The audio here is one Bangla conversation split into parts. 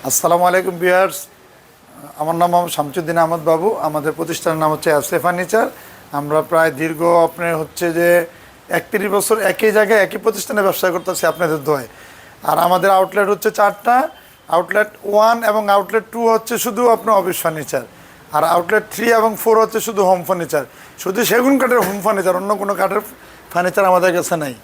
আসসালামু আলাইকুম ভিউয়ার্স, আমার নাম মোহাম্মদ শামসুদ্দিন আহমদ বাবু। আমাদের প্রতিষ্ঠানের নাম হচ্ছে এসএ ফার্নিচার। আমরা প্রায় দীর্ঘ আপনার হচ্ছে যে 31 বছর একই জায়গায় একই প্রতিষ্ঠানে ব্যবসা করতেছি আপনাদের দোয়ায়। আর আমাদের আউটলেট হচ্ছে 4টা। আউটলেট 1 এবং আউটলেট 2 হচ্ছে শুধু আপনার অফিস ফার্নিচার, আর আউটলেট 3 এবং 4 হচ্ছে শুধু হোম ফার্নিচার, শুধু সেগুন কাঠের হোম ফার্নিচার, অন্য কোনো কাঠের ফার্নিচার আমাদের কাছে নেই।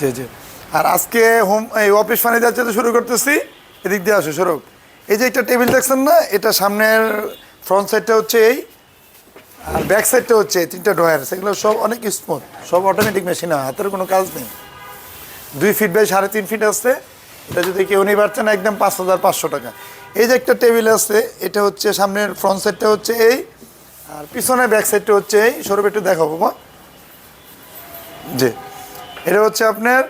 জি জি। আর আজকে এই অফিস ফার্নিচার যেতে শুরু করতেছি। এদিক দিয়ে আসো সরব। এই যে একটা টেবিল দেখছেন না, এটা সামনের ফ্রন্ট সাইডটা হচ্ছে এই, আর ব্যাক সাইডটা হচ্ছে এই 3টা ড্রয়ার। সেগুলো সব অনেক স্মুথ, সব অটোমেটিক মেশিন, হাতের কোনো কাজ নেই। 2 ফিট বাই 3.5 ফিট আসছে। এটা যদি কেউ নিয়ে পারছেন একদম 5,500 টাকা। এই যে একটা টেবিল আছে, এটা হচ্ছে সামনের ফ্রন্ট সাইডটা হচ্ছে এই, আর পিছনে ব্যাক সাইডটা হচ্ছে এই। সরব একটু দেখাবো বা জি। এটা হচ্ছে আপনার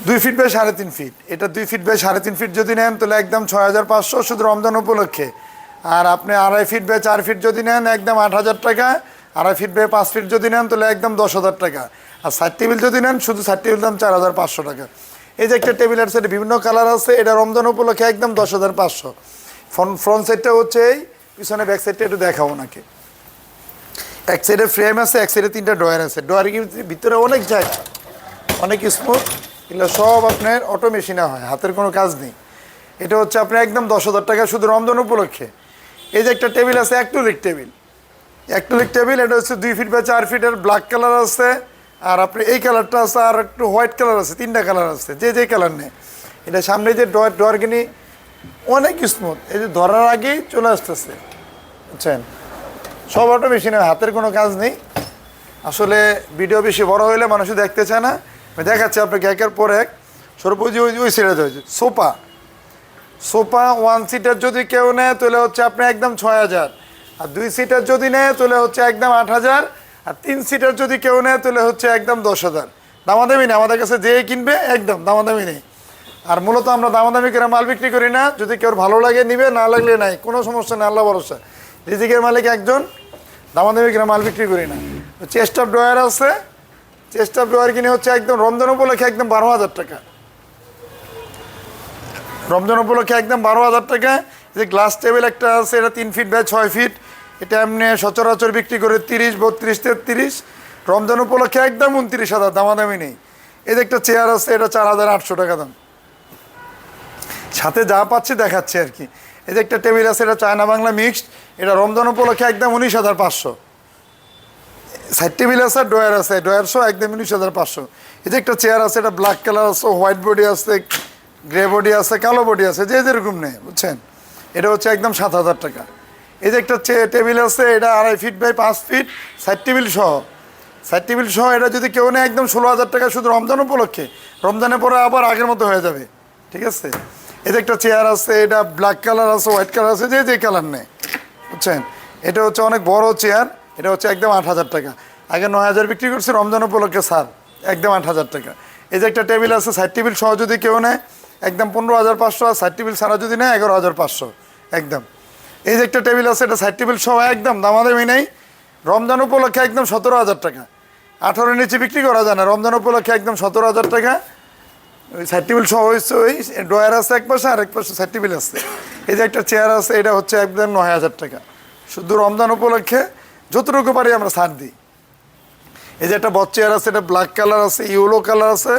2 ফিট বাই 3.5 ফিট। এটা 2 ফিট বাই 3.5 ফিট যদি নেন তাহলে একদম 6,500 শুধু রমজান উপলক্ষে। আর আপনি 2.5 ফিট বাই 4 ফিট যদি নেন একদম 8,000 টাকা। 2.5 ফিট বাই 5 ফিট যদি নেন তাহলে একদম 10,000 টাকা। আর 7 টেবিল যদি নেন শুধু 7 টেবিল দাম 4,500 টাকা। এই যে একটা টেবিল আছে, এটা বিভিন্ন কালার আছে। এটা রমজান উপলক্ষে একদম 10,500। ফ্রন্ট সাইডটা হচ্ছে এই, পিছনে ব্যাক সাইডটা একটু দেখাবো নাকি। এক সাইডে ফ্রেম আছে, এক সাইডে 3টা ড্রয়ার আছে। ড্রয়ারের ভিতরে অনেক জায়গা, অনেক স্মুথ। এগুলো সব আপনার অটো মেশিনে হয়, হাতের কোনো কাজ নেই। এটা হচ্ছে আপনার একদম 10,000 টাকা শুধু রমজান উপলক্ষে। এই যে একটা টেবিল আছে, একটুলিক টেবিল। একটুলিক টেবিল, এটা হচ্ছে 2 ফিট বা 4 ফিটের, ব্ল্যাক কালার আছে। আর আপনি এই কালারটা আছে, আর একটু হোয়াইট কালার আছে, 3টা কালার আছে, যে কালার নেই। এটা সামনে যে ডোয়ারগিনি অনেক স্মুথ, এই যে ধরার আগেই চলে আসতেছে, বুঝছেন। সব অটো মেশিনে, হাতের কোনো কাজ নেই। আসলে ভিডিও বেশি বড় হইলে মানুষ দেখতে চায় না। আমি দেখাচ্ছি আপনাকে একের পর এক। সর্বোপরি ওই সিটে হয়েছে সোফা। 1 সিটার যদি কেউ নেয় তাহলে হচ্ছে আপনি একদম 6,000। আর 2 সিটার যদি নেয় তাহলে হচ্ছে একদম 8,000। আর 3 সিটার যদি কেউ নেয় তাহলে হচ্ছে একদম 10,000। দামাদামি নেই, আমাদের কাছে যে কিনবে একদম দামাদামি নেই। আর মূলত আমরা দামাদামি করে মাল বিক্রি করি না। যদি কেউ ভালো লাগে নিবে, না লাগলে নাই, কোনো সমস্যা নেই, আল্লাহ ভরসা। রিজিকের মালিক একজন, দামাদামি করে মাল বিক্রি করি না। চেস্ট অফ ড্রয়ার আছে। চেস্ট অফ ড্রয়ার কিনে হচ্ছে একদম রমজান উপলক্ষে একদম 12,000 টাকা। রমজান উপলক্ষে একদম 12,000 টাকা। যে গ্লাস টেবিল একটা আছে, এটা 3 ফিট বাই 6 ফিট। এটা এমনি সচরাচর বিক্রি করে 30, 32, 33। রমজান উপলক্ষে একদম 29,000, দামাদামি নেই। এই যে একটা চেয়ার আছে, এটা 4,800 টাকা দাম। সাথে যা পাচ্ছি দেখাচ্ছে আর কি। এই যে একটা টেবিল আছে, এটা চায়না বাংলা মিক্সড। এটা রমজান উপলক্ষে একদম 19,500। 7 টেবিল আছে, ড্রয়ার আছে, ড্রয়ার সহ একদম 19,500। এই যে একটা চেয়ার আছে, এটা ব্ল্যাক কালার আছে, হোয়াইট বডি আছে, গ্রে বডি আছে, কালো বডি আছে, যে যেরকম নেই, বুঝছেন। এটা হচ্ছে একদম 7,000 টাকা। এই যে একটা টেবিল আছে, এটা 2.5 ফিট বাই 5 ফিট, 7 টেবিল সহ। 7 টেবিল সহ এটা যদি কেউ নেয় একদম 16,000 টাকা শুধু রমজান উপলক্ষে। রমজানের পরে আবার আগের মতো হয়ে যাবে, ঠিক আছে। এই যে একটা চেয়ার আছে, এটা ব্ল্যাক কালার আছে, হোয়াইট কালার আছে, যে কালার নেই, বুঝছেন। এটা হচ্ছে অনেক বড় চেয়ার। এটা হচ্ছে একদম 8,000 টাকা। আগে 9,000 বিক্রি করছে, রমজান উপলক্ষে স্যার একদম 8,000 টাকা। এই যে একটা টেবিল আছে, 7 টেবিল সহ যদি কেউ নেয় একদম 15,500। আর 7 টেবিল ছাড়া যদি নেয় 11,500 একদম। এই যে একটা টেবিল আছে, এটা 7 টেবিল সহ একদম দামাদামি নেই। রমজান উপলক্ষে একদম 17,000 টাকা। 18 নিচে বিক্রি করা যায় না, রমজান উপলক্ষে একদম 17,000 টাকা। ওই 7 টেবিল সহ হচ্ছে, ওই ড্রয়ার আছে এক পাশে, আর এক পাশে 7 টেবিল আছে। এই যে একটা চেয়ার আছে, এটা হচ্ছে একদম 9,000 টাকা শুধু রমজান উপলক্ষে। যতটুকু পারি আমরা ছাড় দিই। এই যে একটা বড় চেয়ার আছে, এটা ব্ল্যাক কালার আছে, ইয়েলো কালার আছে,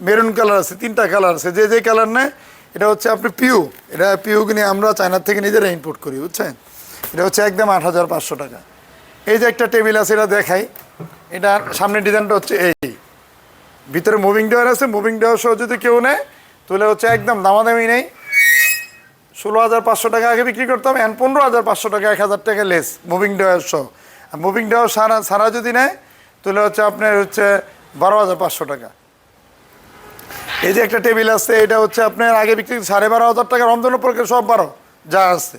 মেরুন কালার আছে, 3টা কালার আছে, যে কালার নেয়। এটা হচ্ছে আপনি পিউ। এটা পিউ কিনে আমরা চায়নার থেকে নিজেরা ইম্পোর্ট করি, বুঝছেন। এটা হচ্ছে একদম 8,500 টাকা। এই যে একটা টেবিল আছে, এটা দেখাই। এটা সামনের ডিজাইনটা হচ্ছে এই, ভিতরে মুভিং ডোয়ার আছে। মুভিং ডোয়ার সহ যদি কেউ নেয় তাহলে হচ্ছে একদম দামাদামি নেই। 16,500 টাকা আগে বিক্রি করতাম, এখন 15,500 টাকা, 1,000 টাকা লেস মুভিং ডোয়ার সহ। আর মুভিং ডোয়ার সারা যদি নেয় তাহলে হচ্ছে আপনার হচ্ছে 12,500 টাকা। এই যে একটা টেবিল আছে, এটা হচ্ছে আপনার আগে বিক্রি 12,500 টাকা। রমজান উপলক্ষে সব 12 যা আছে।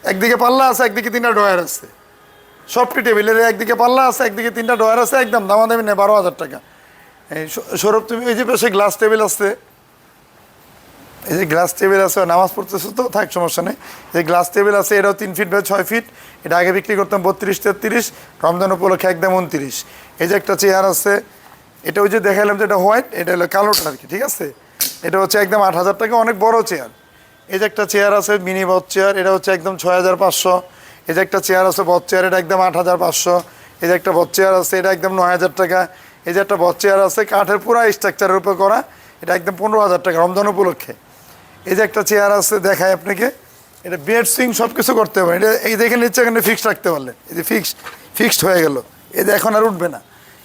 একদিকে পাল্লা আছে, একদিকে 3টা ড্রয়ার আছে। সবটি টেবিলের একদিকে পাল্লা আছে, একদিকে 3টা ড্রয়ার আছে, একদম দামাদামি নেই, 12,000 টাকা। এই সৌরভ, তুমি এই যে পাশে গ্লাস টেবিল আছে, এই যে গ্লাস টেবিল আছে, নামাজ পড়তেছো তো থাক, সমস্যা নেই। এই গ্লাস টেবিল আছে, এটাও 3 ফিট বাই 6 ফিট। এটা আগে বিক্রি করতাম 32, 33। রমজান উপলক্ষে একদম 29। এই যে একটা চেয়ার আছে, এটা ওই যে দেখালাম যে এটা হোয়াইট, এটা হলো কালোটা আর কি, ঠিক আছে। এটা হচ্ছে একদম 8,000 টাকা, অনেক বড় চেয়ার। এই যে একটা চেয়ার আছে মিনি বট চেয়ার, এটা হচ্ছে একদম 6,500। এই যে একটা চেয়ার আছে বট চেয়ার, এটা একদম 8,500। এই যে একটা বট চেয়ার আছে, এটা একদম 9,000 টাকা। এই যে একটা বট চেয়ার আছে কাঠের পুরা স্ট্রাকচারের উপর করা, এটা একদম 15,000 টাকা রমজান উপলক্ষে। এই যে একটা চেয়ার আছে দেখায় আপনাকে, এটা বেড সুইং সব কিছু করতে পারেন। এটা এই দেখে নিচ্ছে এখানে ফিক্সড রাখতে পারলেন, এই যে ফিক্সড হয়ে গেল, এই যে এখন আর উঠবে না।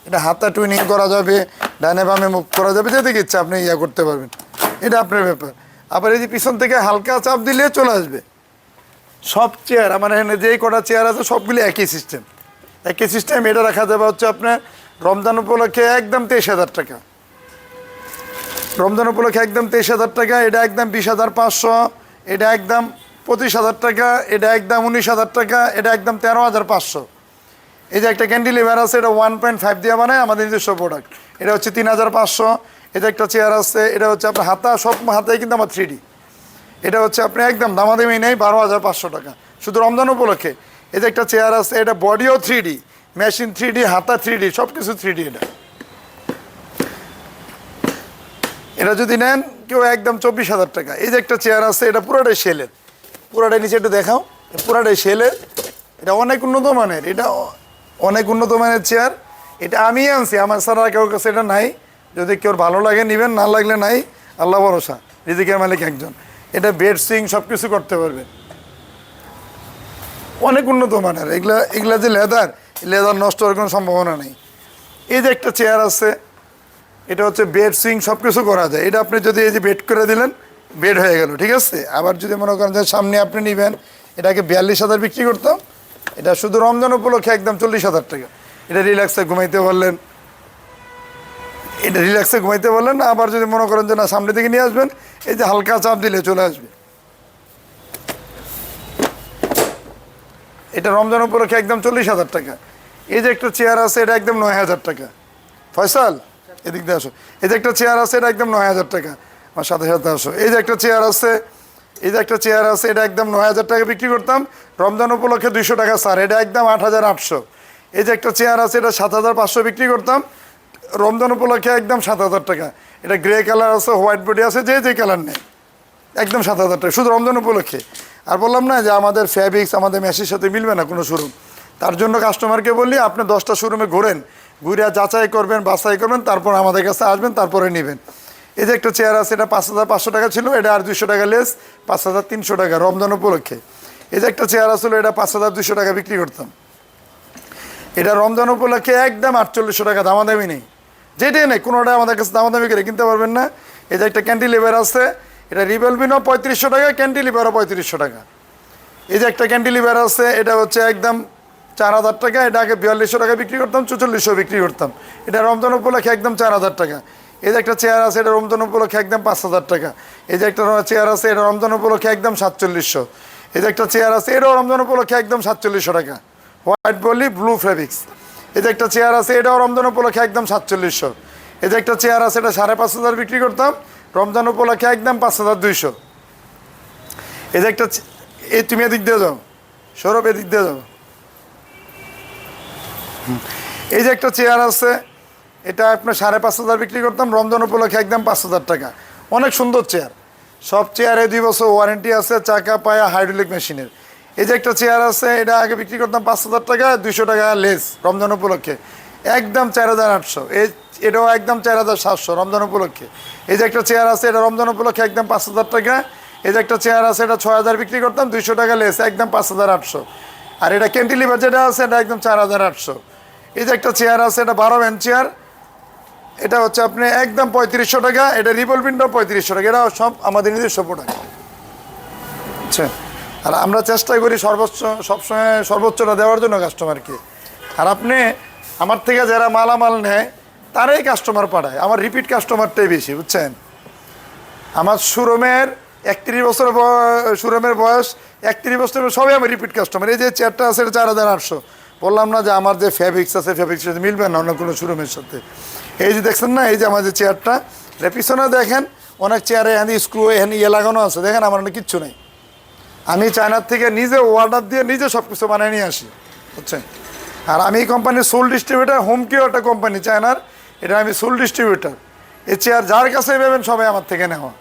এটা হাতা টুইনিং করা যাবে, ডানে বামে মুভ করা যাবে, যেদিকে ইচ্ছা আপনি ইয়া করতে পারবেন, এটা আপনার ব্যাপার। আবার এই যে পিছন থেকে হালকা চাপ দিলে চলে আসবে। সব চেয়ার আমার এখানে যেই কটা চেয়ার আছে সবগুলি একই সিস্টেম। এটা রাখা যাবে হচ্ছে আপনার রমজান উপলক্ষে একদম 23,000 টাকা। রমজান উপলক্ষে একদম 23,000 টাকা। এটা একদম 20,500, এটা একদম 25,000 টাকা, এটা একদম 19,000 টাকা, এটা একদম 13,500। এই যে একটা ক্যান্টিলিভার আছে, এটা 1.5 দিয়ে বানায়, আমাদের নিজস্ব প্রোডাক্ট, এটা হচ্ছে 3,500। এই যে একটা চেয়ার আছে, এটা হচ্ছে আপনার হাতা, সব হাতায় কিন্তু আমার 3D। এটা হচ্ছে আপনি একদম দামাদামি নেই, 12,500 টাকা শুধু রমজান উপলক্ষে। এই যে একটা চেয়ার আছে, এটা বডিও 3D, মেশিন 3D, হাতা 3D, সব কিছু 3D। এটা যদি নেন কেউ একদম 24,000 টাকা। এই যে একটা চেয়ার আছে, এটা পুরোটাই সেলের, পুরোটাই নিচে একটু দেখাও, পুরোটাই সেলের। এটা অনেক উন্নত মানের, এটা অনেক উন্নত মানের চেয়ার। এটা আমি আনছি, আমার ছাড়া কেউ কাছে এটা নাই। যদি কেউ ভালো লাগে নেবেন, না লাগলে নাই, আল্লাহ ভরসা, রিজিকের মালিক একজন। এটা বেড সুইং সব কিছু করতে পারবেন, অনেক উন্নত মানের। এগুলা যে লেদার নষ্ট হওয়ার কোনো সম্ভাবনা নেই। এই যে একটা চেয়ার আছে, এটা হচ্ছে বেড সুইং সব কিছু করা যায়। এটা আপনি যদি এই যে বেড করে দিলেন, বেড হয়ে গেল, ঠিক আছে। আবার যদি মনে করেন যে সামনে আপনি নেবেন, এটাকে 42,000 বিক্রি করতাম, এটা শুধু রমজান উপলক্ষে একদম 40,000 টাকা। এটা রিল্যাক্সে ঘুমাইতে পারলেন, আবার যদি মনে করেন যে না সামনে থেকে নিয়ে আসবেন, এই যে হালকা চাপ দিলে চলে আসবে। এটা রমজান উপলক্ষে একদম 40,000 টাকা। এই যে একটা চেয়ার আছে, এটা একদম 9,000 টাকা। ফয়সাল এদিক দিয়ে আসো। এই যে একটা চেয়ার আছে, এটা একদম 9,000 টাকা। আমার সাথে আসো। এই যে একটা চেয়ার আছে, এটা একদম 9,000 টাকা বিক্রি করতাম, রমজান উপলক্ষে 200 টাকা স্যার, এটা একদম 8,800। এই যে একটা চেয়ার আছে, এটা 7,500 বিক্রি করতাম, রমজান উপলক্ষে একদম 7,000 টাকা। এটা গ্রে কালার আছে, হোয়াইট বডি আছে, যে কালার নেই, একদম 7,000 টাকা শুধু রমজান উপলক্ষে। আর বললাম না যে আমাদের ফ্যাব্রিক্স আমাদের মেশির সাথে মিলবে না কোনো শোরুম, তার জন্য কাস্টমারকে বললি আপনি 10টা শোরুমে ঘোরেন, ঘুরে যাচাই করবেন, বাছাই করবেন, তারপর আমাদের কাছে আসবেন, তারপরে নেবেন। এই যে একটা চেয়ার আছে, এটা 5,500 টাকা ছিল, এটা আর 200 টাকা লেস, 5,300 টাকা রমজান উপলক্ষে। এই যে একটা চেয়ার আসলে, এটা 5,200 টাকা বিক্রি করতাম, এটা রমজান উপলক্ষে একদম 4800 টাকা, দামাদামি নেই, যেটাই নেই কোনোটাই আমাদের কাছে দামাদামি করে কিনতে পারবেন না। এই যে একটা ক্যান্টিলিভার আছে, এটা রিভলভিনও 3500 টাকা, ক্যান্টিলিভারও 3500 টাকা। এই যে একটা ক্যান্টিলিভার আছে, এটা হচ্ছে একদম 4,000 টাকা, এটা আগে 4200 টাকা বিক্রি করতাম, 4400 বিক্রি করতাম, এটা রমজান উপলক্ষে একদম 4,000 টাকা। এই যে একটা চেয়ার আছে, এটা রমজান উপলক্ষে একদম 5,000 টাকা। এই যে একটা চেয়ার আছে, এটা রমজান উপলক্ষে একদম 4700। এই যে একটা চেয়ার আছে, এটাও রমজান উপলক্ষে একদম 4700 টাকা, হোয়াইট বলি ব্লু ফেব্রিক্স। এই যে একটা চেয়ার আছে, এটাও রমজান উপলক্ষে একদম 4700। এই যে একটা চেয়ার আছে, এটা 5,500 বিক্রি করতাম, রমজান উপলক্ষে একদম 5,200। এই যে একটা, এই তুমি এদিক দিয়ে যাও, সৌরভ এদিক দিয়ে যাও। এই যে একটা চেয়ার আছে, এটা আপনার 5,500 বিক্রি করতাম, রমজান উপলক্ষে একদম 5,000 টাকা, অনেক সুন্দর চেয়ার। সব চেয়ারে 2 বছর ওয়ারেন্টি আছে, চাকা পায়া হাইড্রোলিক মেশিনের। এই যে একটা চেয়ার আছে, এটা আগে বিক্রি করতাম 5,000 টাকা, 200 টাকা লেস রমজান উপলক্ষে, একদম 4,800। এটাও একদম 4,700 রমজান উপলক্ষে। এই যে একটা চেয়ার আছে, এটা রমজান উপলক্ষে একদম 5,000 টাকা। এই যে একটা চেয়ার আছে, এটা 6,000 বিক্রি করতাম, 200 টাকা লেস, একদম 5,800। আর এটা ক্যান্টিলিভার যেটা আছে, এটা একদম 4,800। এই যে একটা চেয়ার আছে, এটা 12 ম্যান চেয়ার, এটা হচ্ছে আপনি একদম 3500 টাকা, এটা রিভলভিংটাও 3500 টাকা, এটা সব আমাদের নিজস্ব প্রোডাক্ট। আচ্ছা, আর আমরা চেষ্টা করি সবসময় সর্বোচ্চটা দেওয়ার জন্য কাস্টমারকে। আর আপনি আমার থেকে যারা মালামাল নেয় তারাই কাস্টমার পাঠায়, আমার রিপিট কাস্টমারটাই বেশি, বুঝছেন। আমার শোরুমের 31 বছরের শোরুমের বয়স 31 বছরের, সবই আমার রিপিট কাস্টমার। এই যে চেয়ারটা আছে, এটা 4,800। বললাম না যে আমার যে ফ্যাব্রিক্স আছে, ফ্যাব্রিক্সের সাথে মিলবে না অন্য কোনো শোরুমের সাথে। এই যে দেখছেন না, এই যে আমার যে চেয়ারটা, এটা পিছনে দেখেন অনেক চেয়ারে এখানে স্ক্রু এখানে লাগানো আছে, দেখেন আমার অনেক কিচ্ছু নেই। আমি চায়নার থেকে নিজে অর্ডার দিয়ে নিজে সব কিছু বানিয়ে নিয়ে আসি, বুঝছেন। আর আমি এই কোম্পানির সোল ডিস্ট্রিবিউটার, হোম কেয়ার একটা কোম্পানি চায়নার, এটা আমি সোল ডিস্ট্রিবিউটার। এই চেয়ার যার কাছে পাবেন সবাই আমার থেকে নেওয়া,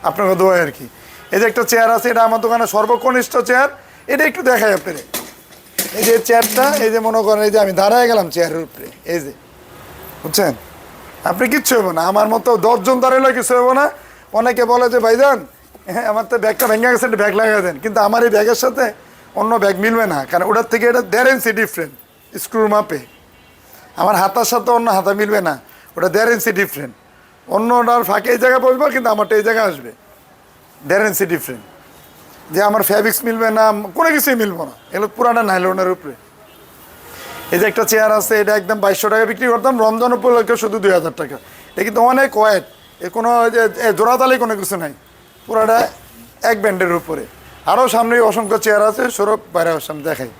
আপনাকে দোয়া আর কি। এই যে একটা চেয়ার আছে, এটা আমার দোকানে সর্বকনিষ্ঠ চেয়ার, এটা একটু দেখাই আপনার। এই যে চেয়ারটা, এই যে মনে করেন এই যে আমি দাঁড়ায় গেলাম চেয়ারের উপরে, এই যে বুঝছেন, আপনি কিচ্ছু হইব না, আমার মতো 10 জন দাঁড়ালে কিছু হইব না। অনেকে বলে যে ভাইজান হ্যাঁ আমার তো ব্যাগটা ভেঙে গেছে, একটা ব্যাগ লাগাই দেন, কিন্তু আমার এই ব্যাগের সাথে অন্য ব্যাগ মিলবে না, কারণ ওটার থেকে এটা 1.5 ইঞ্চি ডিফারেন্ট স্ক্রুর মাপে। আমার হাতার সাথে অন্য হাতা মিলবে না, ওটা 1.5 ইঞ্চি ডিফারেন্ট। অন্যটার ফাঁকে এই জায়গায় বসবো, কিন্তু আমারটা এই জায়গায় আসবে, 1.5 ইঞ্চি ডিফারেন্ট। যে আমার ফ্যাব্রিক্স মিলবে না, কোনো কিছুই মিলবো না, এগুলো পুরাটা নাইলনের উপরে। এই যে একটা চেয়ার আছে, এটা একদম 2200 টাকা বিক্রি করতাম, রমজান উপলক্ষে শুধু 2000 টাকা। এটা কিন্তু অনেক ওয়েট, এ কোনো জোড়াতালি কোনো কিছু নাই, পুরাটা এক ব্যান্ডের উপরে। আরও সামনে অসংখ্য চেয়ার আছে, সৌরভ বাইরে সামনে দেখাই।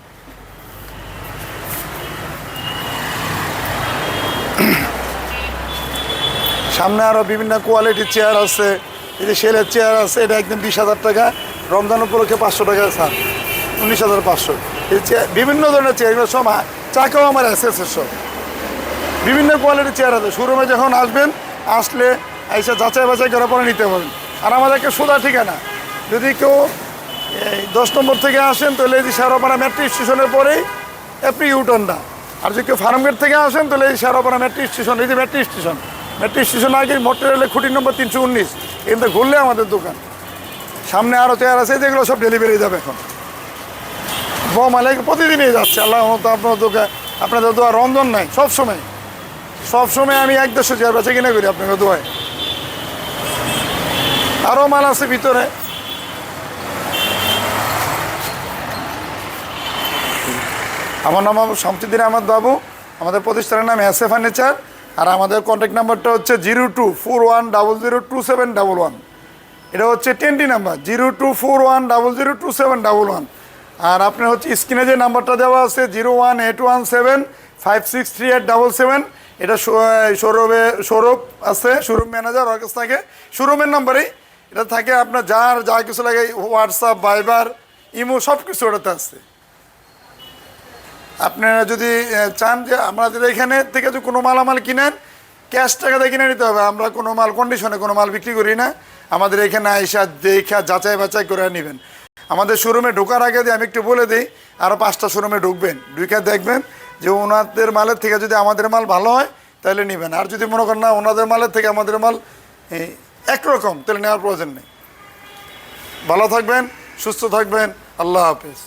সামনে আরও বিভিন্ন কোয়ালিটির চেয়ার আছে, এই যে সেলের চেয়ার আছে, এটা একদম 20,000 টাকা, রমজান উপলক্ষে 500 টাকা ছাড়, 19,500। এই চেয়ার বিভিন্ন ধরনের চেয়ার, এগুলো সব চাকাও আমার এসেছে, সব বিভিন্ন কোয়ালিটির চেয়ার আছে। শোরুমে যখন আসবেন, আসলে এসে যাচাই বাছাই করার পরে নিতে পারবেন। আর আমাদের একটা সোজা ঠিকানা, যদি কেউ এই 10 নম্বর থেকে আসেন তাহলে এই যে শেওড়াপাড়া মেট্রো স্টেশনের পরেই আপনি ইউটার্নটা। আর যদি কেউ ফার্মগেট থেকে আসেন তাহলে এই শেওড়াপাড়া মেট্রো স্টেশন, এই যে মেট্রো স্টেশন আগে মোটর রেলে খুঁটির নম্বর 319, কিন্তু ঘুরলে আমাদের দোকান। সামনে আরও চেয়ার আছে, যেগুলো সব ডেলিভারি যাবে এখন। বমালে প্রতিদিনই যাচ্ছে, আল্লাহ মতো আপনার দোকান, আপনাদের দোয়া রন্ধন নাই, সবসময় আমি 1-150 চেয়ার বেচে কিনে করি আপনাকে দোয়ায়। আরও মাল আছে ভিতরে। আমার নাম শামসুদ্দিন আহমদ বাবু, আমাদের প্রতিষ্ঠানের নাম এস এ ফার্নিচার, আর আমাদের কন্ট্যাক্ট নাম্বারটা হচ্ছে 0241002711। এটা হচ্ছে 10টি নাম্বার, 0241002711। আর আপনার হচ্ছে স্ক্রিনে যে নাম্বারটা দেওয়া আছে 01817563877, এটা সৌরভ আছে, শোরুম ম্যানেজার, ওর কাছ থাকে শোরুমের নাম্বারেই এটা থাকে। আপনার যা কিছু লাগে, হোয়াটসঅ্যাপ, ভাইবার, ইমো সব কিছু ওটাতে আছে। আপনারা যদি চান যে আমাদের এখানে থেকে যদি কোনো মালামাল কিনেন, ক্যাশ টাকাতে কিনে নিতে হবে, আমরা কোনো মাল কন্ডিশনে কোনো মাল বিক্রি করি না। আমাদের এখানে আইসা দেখা যাচাই বাছাই করে নেবেন। আমাদের শোরুমে ঢোকার আগে দিয়ে আমি একটু বলে দিই, আরও 5টা শোরুমে ঢুকবেন, ঢুকে দেখবেন যে ওনাদের মালের থেকে যদি আমাদের মাল ভালো হয় তাহলে নেবেন। আর যদি মনে করেন না ওনাদের মালের থেকে আমাদের মাল একরকম, তাহলে নেওয়ার প্রয়োজন নেই। ভালো থাকবেন, সুস্থ থাকবেন, আল্লাহ হাফেজ।